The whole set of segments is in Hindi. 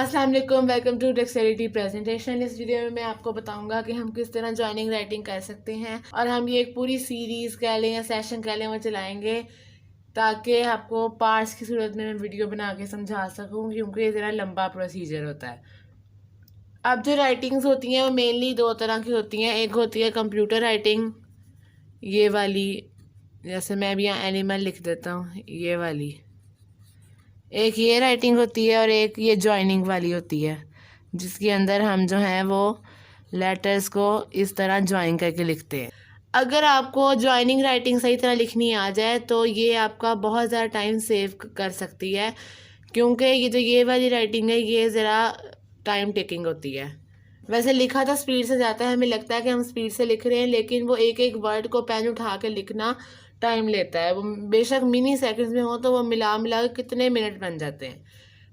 अस्सलाम वालेकुम, वेलकम टू डेक्सटेरिटी प्रेजेंटेशन। इस वीडियो में मैं आपको बताऊंगा कि हम किस तरह जॉइनिंग राइटिंग कर सकते हैं और हम ये एक पूरी सीरीज़ कह लें या सेशन कह लें वो चलाएंगे ताकि आपको पार्ट्स की सूरत में मैं वीडियो बना के समझा सकूं, क्योंकि ये ज़रा लंबा प्रोसीजर होता है। अब जो राइटिंग्स होती हैं वो मेनली दो तरह की होती हैं। एक होती है कंप्यूटर राइटिंग, ये वाली, जैसे मैं अभी यहाँ एनिमल लिख देता हूँ, ये वाली। एक ये राइटिंग होती है और एक ये जॉइनिंग वाली होती है, जिसके अंदर हम जो है वो लेटर्स को इस तरह ज्वाइन करके लिखते हैं। अगर आपको जॉइनिंग राइटिंग सही तरह लिखनी आ जाए तो ये आपका बहुत ज़्यादा टाइम सेव कर सकती है, क्योंकि ये जो ये वाली राइटिंग है ये ज़रा टाइम टेकिंग होती है। वैसे लिखा तो स्पीड से जाता है, हमें लगता है कि हम स्पीड से लिख रहे हैं, लेकिन वो एक एक वर्ड को पेन उठा के लिखना टाइम लेता है। वो बेशक मिनी सेकंड्स में हो तो वो मिला मिला के कितने मिनट बन जाते हैं।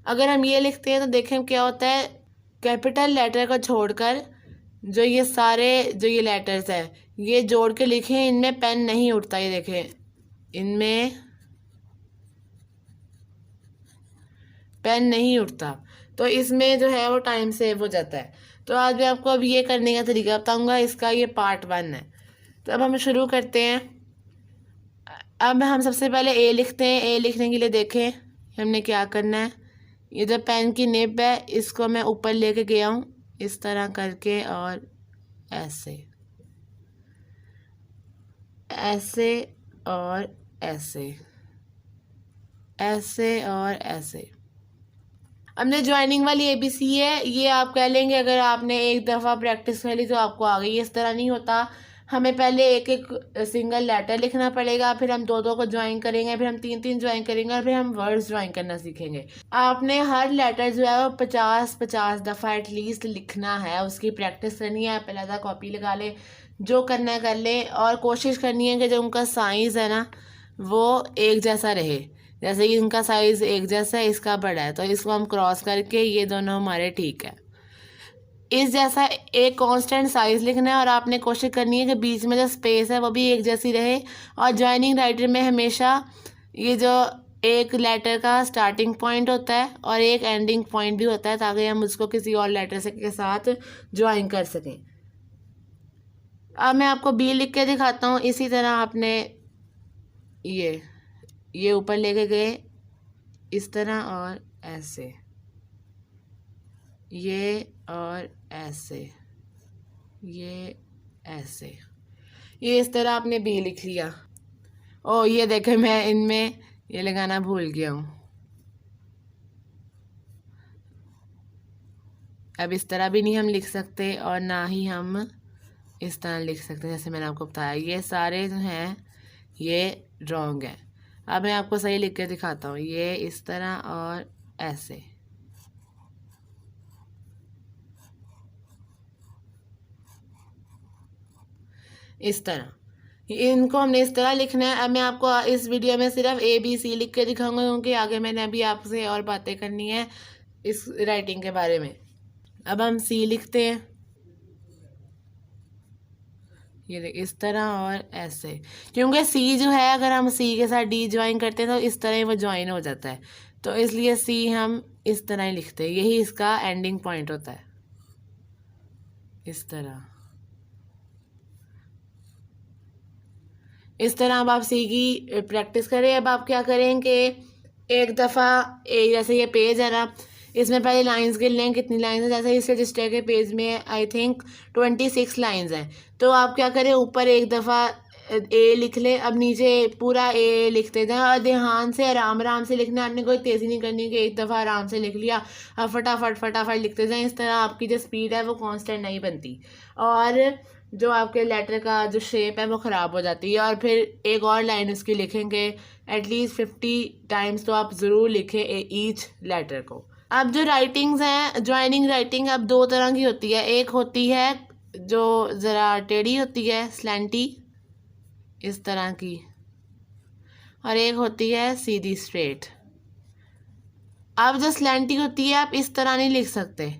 अगर हम ये लिखते हैं तो देखें क्या होता है, कैपिटल लेटर को छोड़कर जो ये सारे जो ये लेटर्स है ये जोड़ के लिखें, इनमें पेन नहीं उठता। ये देखें, इनमें पेन नहीं उठता, तो इसमें जो है वो टाइम सेव हो जाता है। तो आज मैं आपको अब ये करने का तरीका बताऊंगा, इसका ये पार्ट 1 है। तो अब हम शुरू करते हैं। अब हम सबसे पहले ए लिखते हैं। ए लिखने के लिए देखें हमने क्या करना है। ये जो पेन की निब है इसको मैं ऊपर लेके गया हूँ इस तरह करके, और ऐसे ऐसे और ऐसे, ऐसे और ऐसे। हमने ज्वाइनिंग वाली ABC है, ये आप कह लेंगे अगर आपने एक दफ़ा प्रैक्टिस कर ली तो आपको आ गई। इस तरह नहीं होता, हमें पहले एक एक सिंगल लेटर लिखना पड़ेगा, फिर हम दो दो को ज्वाइन करेंगे, फिर हम तीन तीन ज्वाइन करेंगे, और फिर हम वर्ड्स ज्वाइन करना सीखेंगे। आपने हर लेटर जो है वो 50-50 दफ़ा एटलीस्ट लिखना है, उसकी प्रैक्टिस करनी है। पहले आधा कॉपी लगा ले, जो करना है कर ले, और कोशिश करनी है कि जो उनका साइज़ है ना वो एक जैसा रहे। जैसे कि इनका साइज़ एक जैसा है, इसका बड़ा है, तो इसको हम क्रॉस करके ये दोनों हमारे ठीक है। इस जैसा एक कांस्टेंट साइज़ लिखना है, और आपने कोशिश करनी है कि बीच में जो स्पेस है वो भी एक जैसी रहे। और जॉइनिंग राइटर में हमेशा ये जो एक लेटर का स्टार्टिंग पॉइंट होता है और एक एंडिंग पॉइंट भी होता है, ताकि हम उसको किसी और लेटर से के साथ ज्वाइन कर सकें। अब मैं आपको बी लिख के दिखाता हूँ। इसी तरह आपने ये ऊपर लेके गए इस तरह, और ऐसे, ये और ऐसे, ये ऐसे, ये इस तरह आपने बी लिख लिया। ओ ये देखें, मैं इनमें ये लगाना भूल गया हूँ। अब इस तरह भी नहीं हम लिख सकते और ना ही हम इस तरह लिख सकते, जैसे मैंने आपको बताया। ये सारे जो हैं ये रॉन्ग है। अब मैं आपको सही लिख के दिखाता हूँ। ये इस तरह और ऐसे, इस तरह इनको हमने इस तरह लिखना है। अब मैं आपको इस वीडियो में सिर्फ ABC लिख के दिखाऊंगा, क्योंकि आगे मैंने अभी आपसे और बातें करनी है इस राइटिंग के बारे में। अब हम C लिखते हैं, ये इस तरह और ऐसे, क्योंकि C जो है अगर हम C के साथ D ज्वाइन करते हैं तो इस तरह ही वो ज्वाइन हो जाता है, तो इसलिए C हम इस तरह ही लिखते हैं। यही इसका एंडिंग पॉइंट होता है, इस तरह। इस तरह अब आप सी की प्रैक्टिस करें। अब आप क्या करें कि एक दफ़ा जैसे ये पेज है ना, इसमें पहले लाइंस गिन लें कितनी लाइंस हैं। जैसे इस रजिस्टर के पेज में आई थिंक 26 लाइंस हैं, तो आप क्या करें, ऊपर एक दफ़ा ए लिख लें। अब नीचे पूरा ए लिखते जाएं, और ध्यान से आराम आराम से लिखना है। आपने कोई तेज़ी नहीं करनी कि एक दफ़ा आराम से लिख लिया, अब फटाफट फटाफट लिखते जाएं। इस तरह आपकी जो स्पीड है वो कांस्टेंट नहीं बनती, और जो आपके लेटर का जो शेप है वो ख़राब हो जाती है। और फिर एक और लाइन उसकी लिखेंगे एटलीस्ट 50 टाइम्स, तो आप ज़रूर लिखें ईच लेटर को। अब जो राइटिंग्स हैं, ज्वाइनिंग राइटिंग अब दो तरह की होती है। एक होती है जो ज़रा टेढ़ी होती है, स्लैंटी, इस तरह की, और एक होती है सीधी स्ट्रेट। अब जो स्लैंटी होती है आप इस तरह नहीं लिख सकते,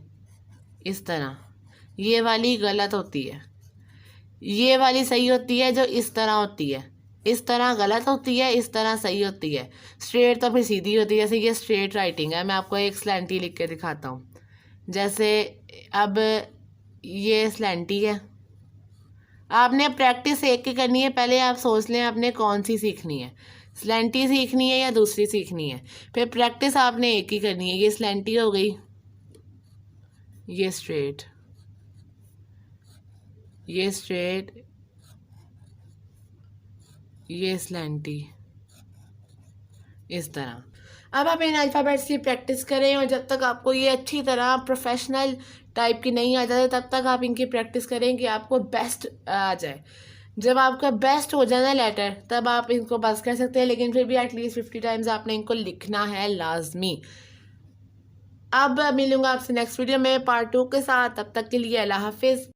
इस तरह, ये वाली गलत होती है। ये वाली सही होती है जो इस तरह होती है, इस तरह गलत होती है, इस तरह सही होती है। स्ट्रेट तो फिर सीधी होती है, जैसे ये स्ट्रेट राइटिंग है। मैं आपको एक स्लैंटी लिख के दिखाता हूँ, जैसे अब ये स्लैंटी है। आपने प्रैक्टिस एक की करनी है, पहले आप सोच लें आपने कौन सी सीखनी है, स्लैंटी सीखनी है या दूसरी सीखनी है। फिर प्रैक्टिस आपने एक ही करनी है। ये स्लैंटी हो गई, ये स्ट्रेट, ये स्ट्रेट, ये स्लैंटी, इस तरह। अब आप इन अल्फ़ाबेट्स की प्रैक्टिस करें और जब तक आपको ये अच्छी तरह प्रोफेशनल टाइप की नहीं आ जाती तब तक आप इनकी प्रैक्टिस करें कि आपको बेस्ट आ जाए। जब आपका बेस्ट हो जाए ना लेटर, तब आप इनको पास कर सकते हैं, लेकिन फिर भी एटलीस्ट 50 टाइम्स आपने इनको लिखना है लाजमी। अब मिलूंगा आपसे नेक्स्ट वीडियो में पार्ट 2 के साथ। तब तक के लिए अल्लाह हाफिज़।